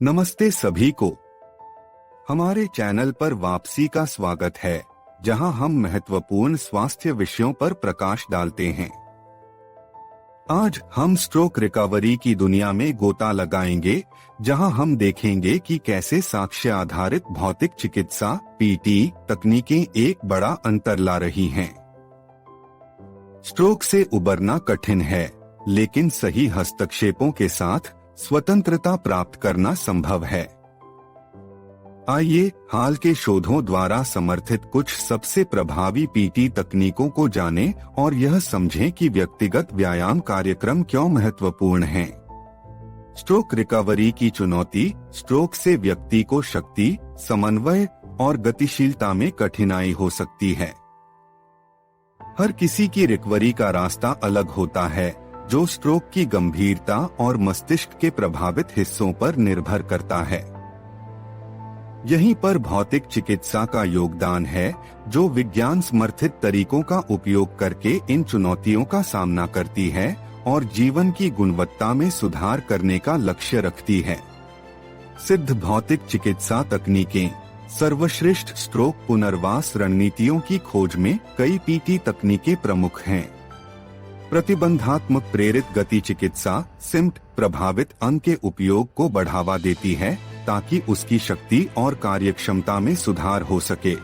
नमस्ते सभी को। हमारे चैनल पर वापसी का स्वागत है, जहां हम महत्वपूर्ण स्वास्थ्य विषयों पर प्रकाश डालते हैं। आज हम स्ट्रोक रिकवरी की दुनिया में गोता लगाएंगे, जहां हम देखेंगे कि कैसे साक्ष्य आधारित भौतिक चिकित्सा (पीटी) तकनीकें एक बड़ा अंतर ला रही हैं। स्ट्रोक से उबरना कठिन है, लेकिन सही हस्तक्षेपों के साथ स्वतंत्रता प्राप्त करना संभव है। आइए हाल के शोधों द्वारा समर्थित कुछ सबसे प्रभावी पीटी तकनीकों को जानें और यह समझें कि व्यक्तिगत व्यायाम कार्यक्रम क्यों महत्वपूर्ण हैं। स्ट्रोक रिकवरी की चुनौती। स्ट्रोक से व्यक्ति को शक्ति, समन्वय और गतिशीलता में कठिनाई हो सकती है। हर किसी की रिकवरी का रास्ता अलग होता है, जो स्ट्रोक की गंभीरता और मस्तिष्क के प्रभावित हिस्सों पर निर्भर करता है। यहीं पर भौतिक चिकित्सा का योगदान है, जो विज्ञान समर्थित तरीकों का उपयोग करके इन चुनौतियों का सामना करती है और जीवन की गुणवत्ता में सुधार करने का लक्ष्य रखती है। सिद्ध भौतिक चिकित्सा तकनीकें। सर्वश्रेष्ठ स्ट्रोक पुनर्वास रणनीतियों की खोज में कई पीटी तकनीकें प्रमुख हैं। प्रतिबंधात्मक प्रेरित गति चिकित्सा (सिम्ट) प्रभावित अंग के उपयोग को बढ़ावा देती है, ताकि उसकी शक्ति और कार्यक्षमता में सुधार हो सके।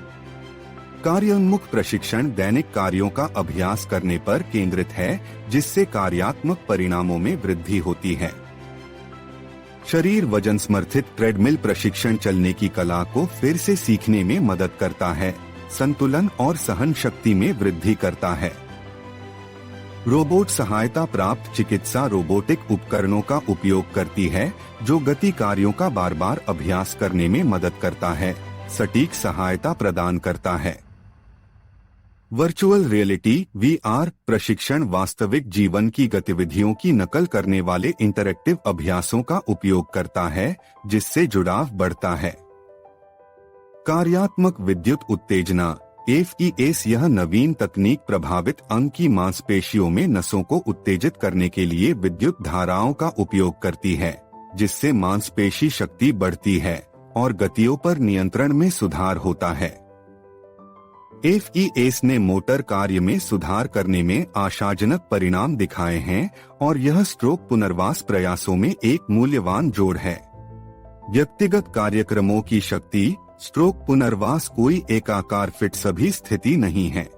कार्योन्मुख प्रशिक्षण दैनिक कार्यों का अभ्यास करने पर केंद्रित है, जिससे कार्यात्मक परिणामों में वृद्धि होती है। शरीर वजन समर्थित ट्रेडमिल प्रशिक्षण चलने की कला को फिर से सीखने में मदद करता है, संतुलन और सहन शक्ति में वृद्धि करता है। रोबोट सहायता प्राप्त चिकित्सा रोबोटिक उपकरणों का उपयोग करती है, जो गति कार्यों का बार बार अभ्यास करने में मदद करता है, सटीक सहायता प्रदान करता है। वर्चुअल रियलिटी (वीआर) प्रशिक्षण वास्तविक जीवन की गतिविधियों की नकल करने वाले इंटरैक्टिव अभ्यासों का उपयोग करता है, जिससे जुड़ाव बढ़ता है। कार्यात्मक विद्युत उत्तेजना (FES) यह नवीन तकनीक प्रभावित अंग की मांसपेशियों में नसों को उत्तेजित करने के लिए विद्युत धाराओं का उपयोग करती है, जिससे मांसपेशी शक्ति बढ़ती है और गतियों पर नियंत्रण में सुधार होता है। FES ने मोटर कार्य में सुधार करने में आशाजनक परिणाम दिखाए हैं और यह स्ट्रोक पुनर्वास प्रयासों में एक मूल्यवान जोड़ है। व्यक्तिगत कार्यक्रमों की शक्ति। स्ट्रोक पुनर्वास कोई एकाकार फिट सभी स्थिति नहीं है।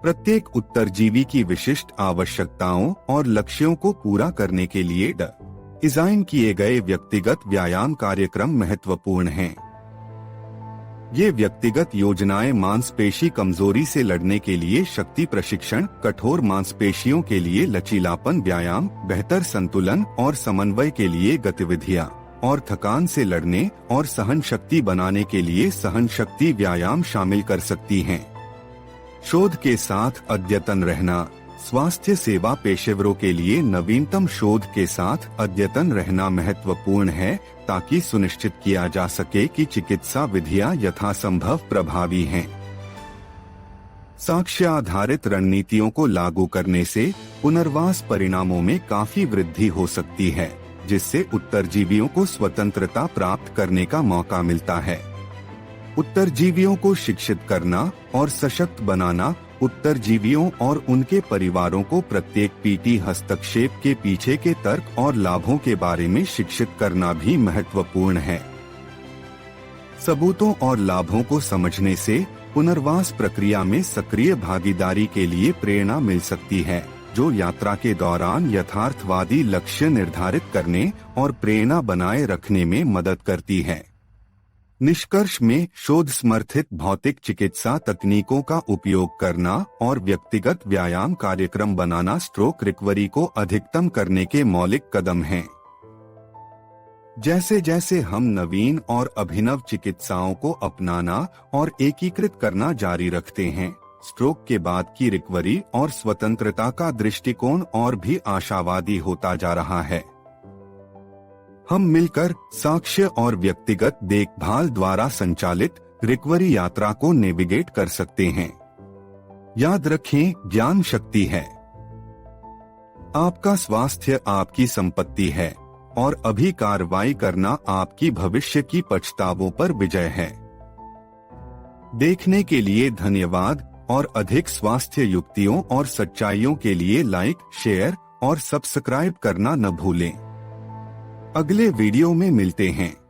प्रत्येक उत्तरजीवी की विशिष्ट आवश्यकताओं और लक्ष्यों को पूरा करने के लिए डिजाइन किए गए व्यक्तिगत व्यायाम कार्यक्रम महत्वपूर्ण हैं। ये व्यक्तिगत योजनाएं मांसपेशी कमजोरी से लड़ने के लिए शक्ति प्रशिक्षण, कठोर मांसपेशियों के लिए लचीलापन व्यायाम, बेहतर संतुलन और समन्वय के लिए गतिविधियां, और थकान से लड़ने और सहन शक्ति बनाने के लिए सहन शक्ति व्यायाम शामिल कर सकती हैं। शोध के साथ अद्यतन रहना। स्वास्थ्य सेवा पेशेवरों के लिए नवीनतम शोध के साथ अद्यतन रहना महत्वपूर्ण है, ताकि सुनिश्चित किया जा सके कि चिकित्सा विधियां यथासंभव प्रभावी हैं। साक्ष्य आधारित रणनीतियों को लागू करने से पुनर्वास परिणामों में काफी वृद्धि हो सकती है, जिससे उत्तरजीवियों को स्वतंत्रता प्राप्त करने का मौका मिलता है। उत्तरजीवियों को शिक्षित करना और सशक्त बनाना। उत्तरजीवियों और उनके परिवारों को प्रत्येक पीटी हस्तक्षेप के पीछे के तर्क और लाभों के बारे में शिक्षित करना भी महत्वपूर्ण है। सबूतों और लाभों को समझने से पुनर्वास प्रक्रिया में सक्रिय भागीदारी के लिए प्रेरणा मिल सकती है, जो यात्रा के दौरान यथार्थवादी लक्ष्य निर्धारित करने और प्रेरणा बनाए रखने में मदद करती है। निष्कर्ष में, शोध समर्थित भौतिक चिकित्सा तकनीकों का उपयोग करना और व्यक्तिगत व्यायाम कार्यक्रम बनाना स्ट्रोक रिकवरी को अधिकतम करने के मौलिक कदम हैं। जैसे जैसे हम नवीन और अभिनव चिकित्साओं को अपनाना और एकीकृत करना जारी रखते हैं, स्ट्रोक के बाद की रिकवरी और स्वतंत्रता का दृष्टिकोण और भी आशावादी होता जा रहा है। हम मिलकर साक्ष्य और व्यक्तिगत देखभाल द्वारा संचालित रिकवरी यात्रा को नेविगेट कर सकते हैं। याद रखें, ज्ञान शक्ति है। आपका स्वास्थ्य आपकी संपत्ति है और अभी कार्रवाई करना आपकी भविष्य की पछतावों पर विजय है। देखने के लिए धन्यवाद और अधिक स्वास्थ्य युक्तियों और सच्चाइयों के लिए लाइक, शेयर और सब्सक्राइब करना न भूलें। अगले वीडियो में मिलते हैं।